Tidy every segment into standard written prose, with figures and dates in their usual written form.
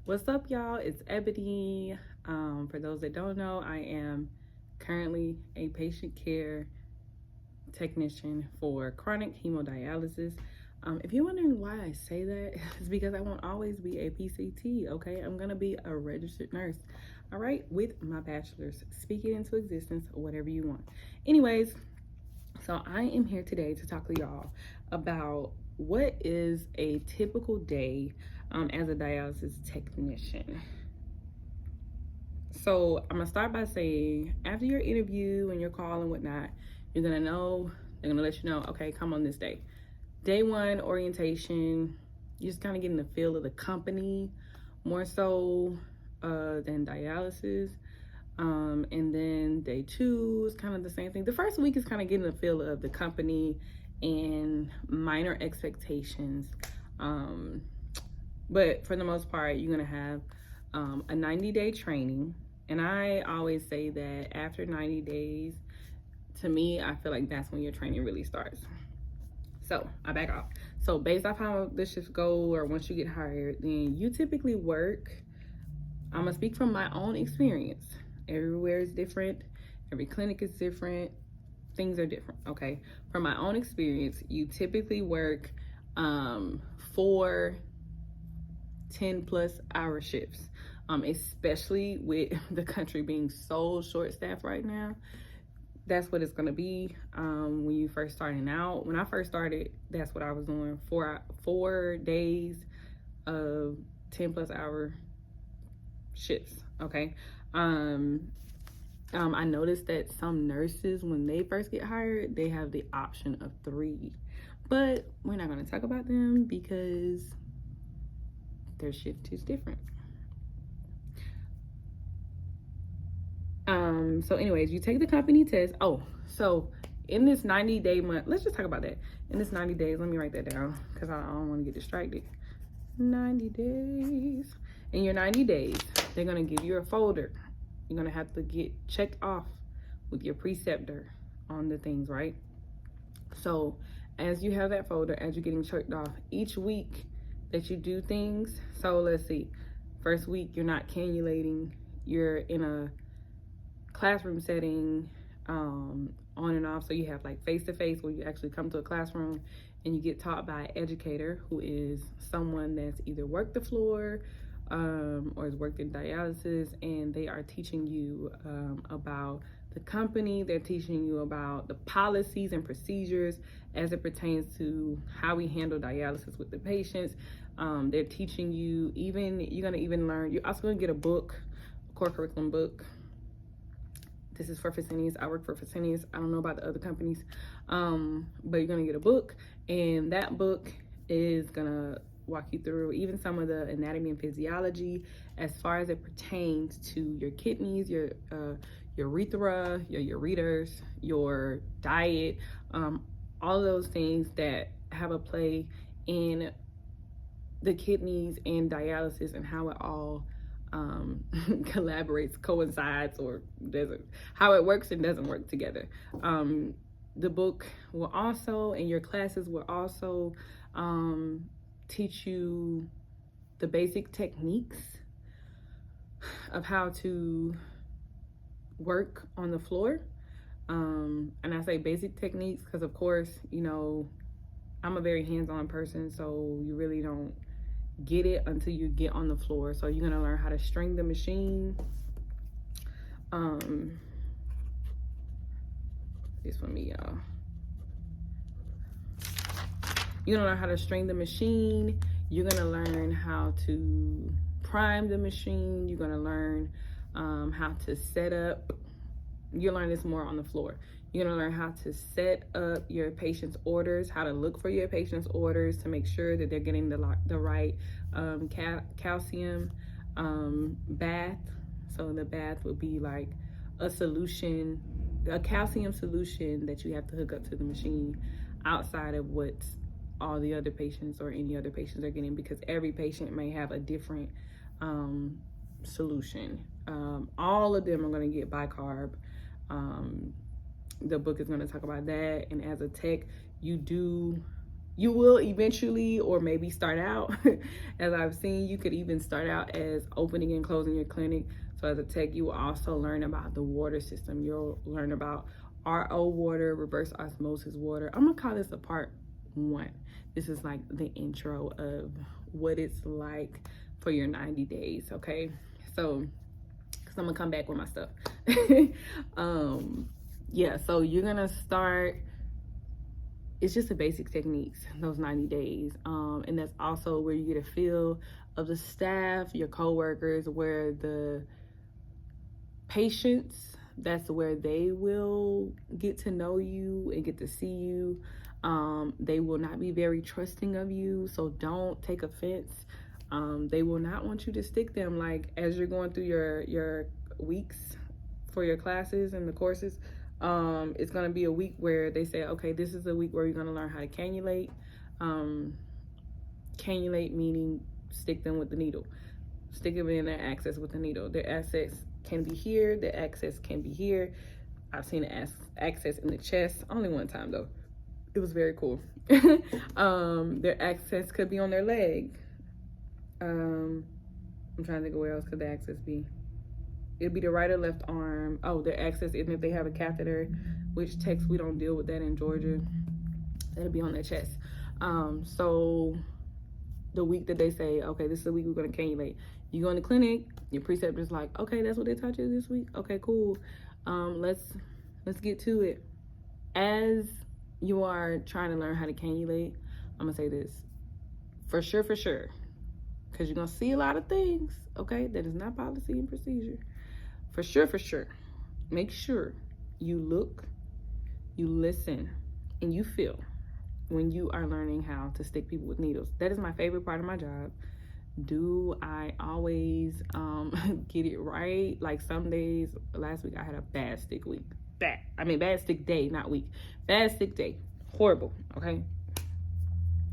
What's up, y'all? It's Ebony. For those that don't know, I am currently a patient care technician for chronic hemodialysis. If you're wondering why I say that, it's because I won't always be a PCT, okay? I'm gonna be a registered nurse, all right, with my bachelor's. Speak it into existence, whatever you want. Anyways, so I am here today to talk to y'all about what is a typical day as a dialysis technician. So I'm gonna start by saying, after your interview and your call and whatnot, you're gonna know, they're gonna let you know, okay, come on this day. Day one, orientation, you're just kind of getting the feel of the company more so than dialysis. And then day two is kind of the same thing. The first week is kind of getting the feel of the company and minor expectations. But for the most part, you're gonna have a 90-day training. And I always say that after 90 days, to me, I feel like that's when your training really starts. So I back off. So based off how this shifts go, or once you get hired, then you typically work. I'm gonna speak from my own experience. Everywhere is different. Every clinic is different. Things are different, okay? From my own experience, you typically work 4 10+ hour shifts, especially with the country being so short-staffed right now. That's what it's gonna be when you first starting out. When I first started, that's what I was doing. 4 days of 10+ hour shifts, okay? I noticed that some nurses, when they first get hired, they have the option of 3, but we're not gonna talk about them because their shift is different. So anyways, you take the company test. Oh, so in this 90-day month, let's just talk about that. In this 90 days, let me write that down because I don't want to get distracted. 90 days. In your 90 days, they're gonna give you a folder. You're gonna have to get checked off with your preceptor on the things, right? So as you have that folder, as you're getting checked off, each week that you do things, so let's see, first week you're not cannulating, you're in a classroom setting, on and off. So you have like face-to-face where you actually come to a classroom and you get taught by an educator who is someone that's either worked the floor or has worked in dialysis, and they are teaching you about the company. They're teaching you about the policies and procedures as it pertains to how we handle dialysis with the patients. They're teaching you, you're gonna even learn, you're also gonna get a book, a core curriculum book. This is for Fresenius. I work for Fresenius. I don't know about the other companies, but you're gonna get a book, and that book is gonna walk you through even some of the anatomy and physiology as far as it pertains to your kidneys, your urethra, your ureters, your diet, all of those things that have a play in the kidneys and dialysis, and how it all collaborates, coincides, or doesn't, how it works and doesn't work together. The book will also, and your classes will also teach you the basic techniques of how to work on the floor. And I say basic techniques because, of course, you know, I'm a very hands-on person, so you really don't get it until you get on the floor. So you're gonna learn how to string the machine. It's for me, y'all. You're gonna learn how to string the machine. You're gonna learn how to prime the machine. You're gonna learn how to set up. You'll learn this more on the floor. You're gonna learn how to set up your patient's orders, how to look for your patient's orders to make sure that they're getting the right calcium bath. So the bath would be like a solution, a calcium solution that you have to hook up to the machine outside of what all the other patients or any other patients are getting, because every patient may have a different solution. All of them are going to get bicarb. The book is going to talk about that. And as a tech, you do You will eventually, or maybe start out, as I've seen, you could even start out as opening and closing your clinic. So as a tech, you will also learn about the water system. You'll learn about RO water, reverse osmosis water. I'm gonna call this a part 1. This is like the intro of what it's like for your 90 days, okay? So, because I'm gonna come back with my stuff. Yeah, so you're gonna start, it's just the basic techniques, those 90 days. And that's also where you get a feel of the staff, your coworkers, where the patients, that's where they will get to know you and get to see you. They will not be very trusting of you, so don't take offense. They will not want you to stick them, like as you're going through your weeks for your classes and the courses. It's going to be a week where they say, okay, this is a week where you're going to learn how to cannulate. Cannulate meaning stick them with the needle. Stick them in their access with the needle. Their access can be here. Their access can be here. I've seen access in the chest. Only one time though. It was very cool. Their access could be on their leg. I'm trying to think of where else could the access be. It'd be the right or left arm. Oh, their access, even if they have a catheter, which techs, we don't deal with that in Georgia. That'll be on their chest. So the week that they say, okay, this is the week we're gonna cannulate. You go in the clinic, your preceptor's like, okay, that's what they taught you this week? Okay, cool. Let's get to it. As you are trying to learn how to cannulate, I'm gonna say this. For sure, because you're gonna see a lot of things, okay? That is not policy and procedure. For sure, make sure you look, you listen, and you feel when you are learning how to stick people with needles. That is my favorite part of my job. Do I always get it right? Like some days, last week I had a bad stick week. Bad stick day, not week. Bad stick day. Horrible, okay?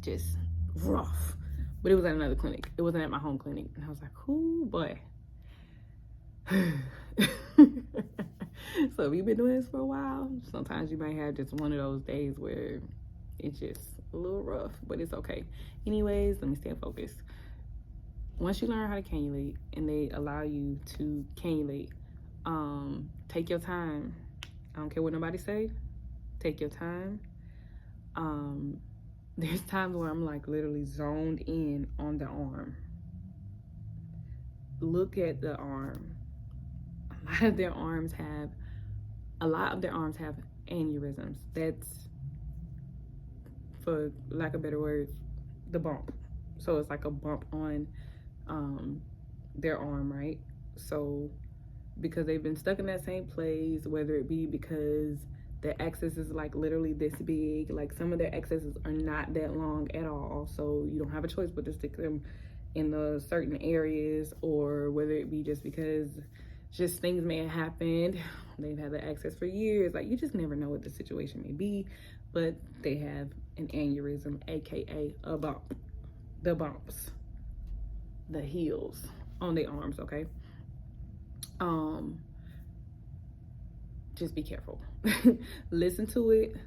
Just rough. But it was at another clinic. It wasn't at my home clinic. And I was like, ooh, boy. So if you've been doing this for a while, sometimes you might have just one of those days where it's just a little rough, but it's okay. Anyways, let me stay focused. Once you learn how to cannulate and they allow you to cannulate, take your time. I don't care what nobody say. Take your time. There's times where I'm like literally zoned in on the arm. Look at the arm. A lot of their arms have aneurysms. That's, for lack of better words, the bump. So it's like a bump on their arm, right? So because they've been stuck in that same place, whether it be because their access is like literally this big, like some of their accesses are not that long at all, so you don't have a choice but to stick them in the certain areas, or whether it be just because just things may have happened, they've had the access for years, like you just never know what the situation may be, but they have an aneurysm, aka a bump. The bumps, the heels on their arms, okay? Just be careful. Listen to it.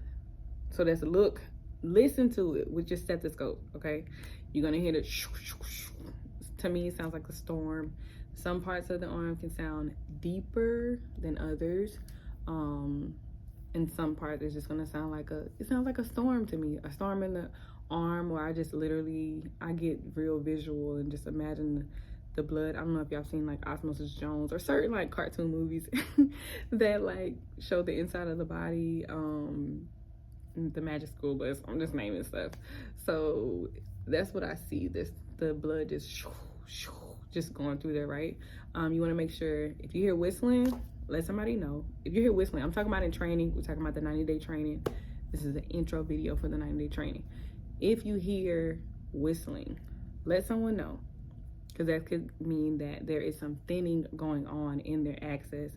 So that's a look. Listen to it with your stethoscope, okay? You're gonna hear the shoo, shoo, shoo. To me, it sounds like a storm. Some parts of the arm can sound deeper than others. And some parts it's just gonna sound like it sounds like a storm to me. A storm in the arm, where I just literally, I get real visual and just imagine the blood. I don't know if y'all seen like Osmosis Jones or certain like cartoon movies that like show the inside of the body, the Magic School Bus. I'm just naming stuff. So that's what I see. The blood just going through there, right? You want to make sure if you hear whistling, let somebody know. If you hear whistling, I'm talking about in training. We're talking about the 90-day training. This is an intro video for the 90-day training. If you hear whistling, let someone know, because that could mean that there is some thinning going on in their access,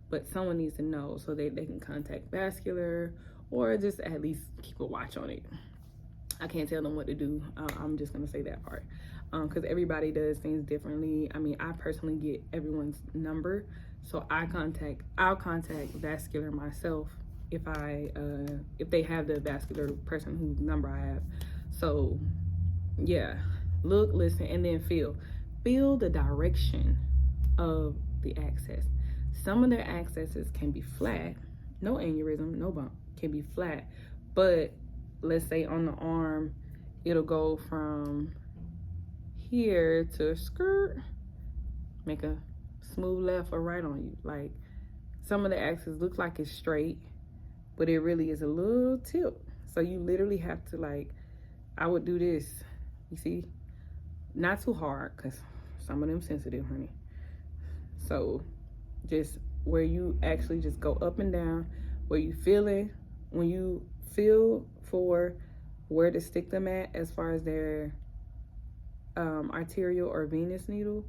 but someone needs to know so they can contact vascular or just at least keep a watch on it. I can't tell them what to do. I'm just gonna say that part, because everybody does things differently. I mean, I personally get everyone's number, so I'll contact vascular myself if they have the vascular person whose number I have. So yeah, look, listen, and then feel the direction of the access. Some of their accesses can be flat, no aneurysm, no bump, can be flat, but let's say on the arm it'll go from here to skirt, make a smooth left or right on you. Like, some of the axis looks like it's straight, but it really is a little tilt. So you literally have to, like, I would do this, you see, not too hard, because some of them sensitive, honey. So just where you actually just go up and down, where you feel it, when you feel for where to stick them at as far as their arterial or venous needle,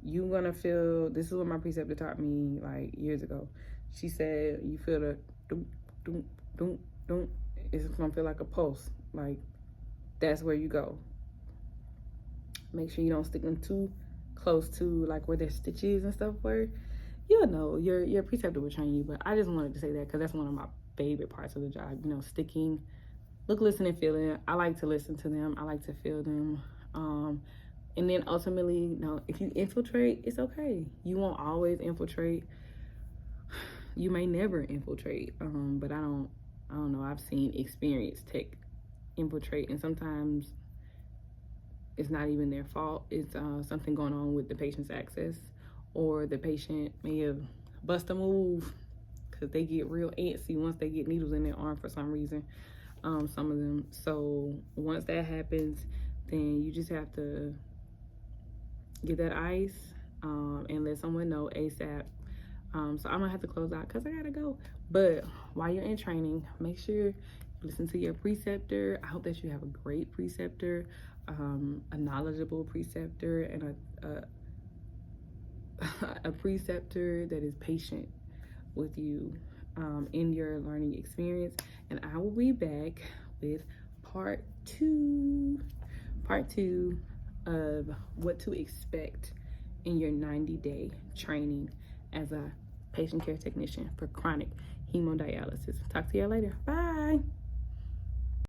you're gonna feel, this is what my preceptor taught me like years ago. She said, you feel the doom, doom, doom, doom. It's gonna feel like a pulse. Like, that's where you go. Make sure you don't stick them too close to like where their stitches and stuff were. You'll know, your preceptor will train you, but I just wanted to say that because that's one of my favorite parts of the job, you know, sticking. Look, listen, and feel it. I like to listen to them. I like to feel them. And then ultimately, you know, if you infiltrate, it's okay. You won't always infiltrate. You may never infiltrate. But I don't know. I've seen experienced tech infiltrate, and sometimes it's not even their fault. It's something going on with the patient's access, or the patient may have bust a move because they get real antsy once they get needles in their arm for some reason. Some of them. So once that happens, then you just have to get that ice and let someone know ASAP. So I'm gonna have to close out because I gotta go. But while you're in training, make sure you listen to your preceptor. I hope that you have a great preceptor, a knowledgeable preceptor, and a preceptor that is patient with you in your learning experience. And I will be back with part two of what to expect in your 90-day training as a patient care technician for chronic hemodialysis. Talk to you later. Bye.